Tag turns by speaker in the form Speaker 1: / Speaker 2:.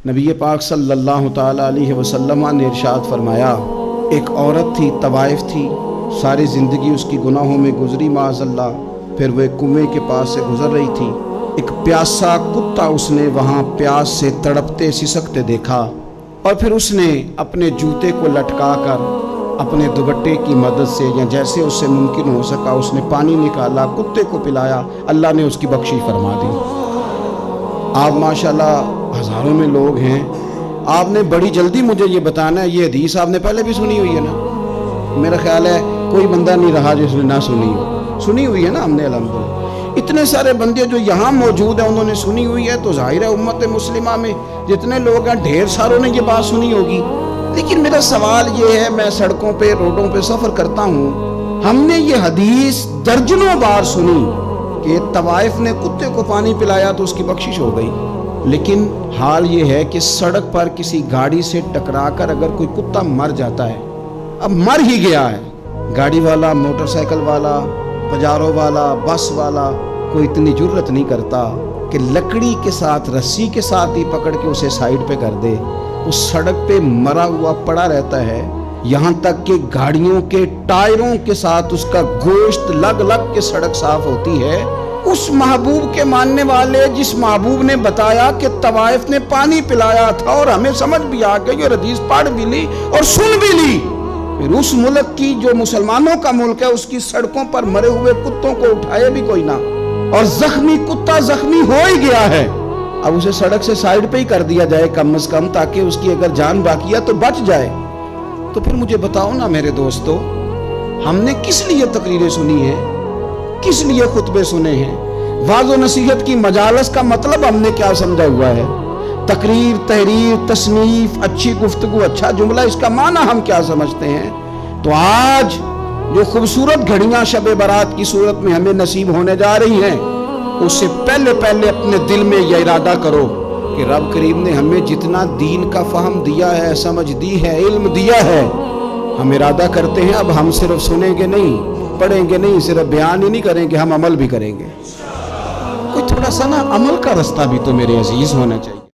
Speaker 1: نبی پاک صلی اللہ تعالیٰ علیہ وسلم نے ارشاد فرمایا، ایک عورت تھی، طوائف تھی، ساری زندگی اس کی گناہوں میں گزری معاذ اللہ۔ پھر وہ ایک کنویں کے پاس سے گزر رہی تھی، ایک پیاسا کتا اس نے وہاں پیاس سے تڑپتے سسکتے دیکھا، اور پھر اس نے اپنے جوتے کو لٹکا کر اپنے دوپٹے کی مدد سے یا جیسے اس سے ممکن ہو سکا اس نے پانی نکالا، کتے کو پلایا، اللہ نے اس کی بخشش فرما دی۔ آپ ماشاءاللہ ہزاروں میں لوگ ہیں، آپ نے بڑی جلدی مجھے یہ بتانا ہے، یہ حدیث آپ نے پہلے بھی سنی ہوئی ہے نا؟ میرا خیال ہے کوئی بندہ نہیں رہا جس نے نہ سنی ہو، سنی ہوئی ہے نا ہم نے الحمدللہ۔ اتنے سارے بندے جو یہاں موجود ہیں انہوں نے سنی ہوئی ہے، تو ظاہر ہے امت مسلمہ میں جتنے لوگ ہیں ڈھیر ساروں نے یہ بات سنی ہوگی۔ لیکن میرا سوال یہ ہے، میں سڑکوں پہ روڈوں پہ سفر کرتا ہوں، ہم نے یہ حدیث درجنوں بار سنی کہ طوائف نے کتے کو پانی پلایا تو اس کی بخشش ہو گئی، لیکن حال یہ ہے کہ سڑک پر کسی گاڑی سے ٹکرا کر اگر کوئی کتا مر جاتا ہے، اب مر ہی گیا ہے، گاڑی والا، موٹر سائیکل والا، پجارو والا، بس والا کوئی اتنی جرت نہیں کرتا کہ لکڑی کے ساتھ، رسی کے ساتھ ہی پکڑ کے اسے سائیڈ پہ کر دے۔ اس سڑک پہ مرا ہوا پڑا رہتا ہے، یہاں تک کہ گاڑیوں کے ٹائروں کے ساتھ اس کا گوشت لگ لگ کے سڑک صاف ہوتی ہے۔ اس محبوب کے ماننے والے جس محبوب نے بتایا کہ طوائف نے پانی پلایا تھا، اور ہمیں سمجھ بھی آ گئی اور حدیث پڑھ بھی لی اور سن بھی لی، پھر اس ملک کی جو مسلمانوں کا ملک ہے اس کی سڑکوں پر مرے ہوئے کتوں کو اٹھائے بھی کوئی نہ، اور زخمی کتا زخمی ہو ہی گیا ہے، اب اسے سڑک سے سائیڈ پہ ہی کر دیا جائے کم از کم، تاکہ اس کی اگر جان باقی ہے تو بچ جائے۔ تو پھر مجھے بتاؤ نا میرے دوستو، ہم نے کس لیے تقریریں سنی ہیں، کس لیے خطبے سنے ہیں؟ واعظ و نصیحت کی مجالس کا مطلب ہم نے کیا سمجھا ہوا ہے؟ تقریر، تحریر، تصنیف، اچھی گفتگو، اچھا جملہ، اس کا معنی ہم کیا سمجھتے ہیں؟ تو آج جو خوبصورت گھڑیاں شب برات کی صورت میں ہمیں نصیب ہونے جا رہی ہیں، اس سے پہلے اپنے دل میں یہ ارادہ کرو کہ رب کریم نے ہمیں جتنا دین کا فہم دیا ہے، سمجھ دی ہے، علم دیا ہے، ہم ارادہ کرتے ہیں اب ہم صرف سنیں گے نہیں، پڑھیں گے نہیں، صرف بیان ہی نہیں کریں گے، ہم عمل بھی کریں گے۔ کوئی تھوڑا سا نا عمل کا رستہ بھی تو میرے عزیز ہونا چاہیے۔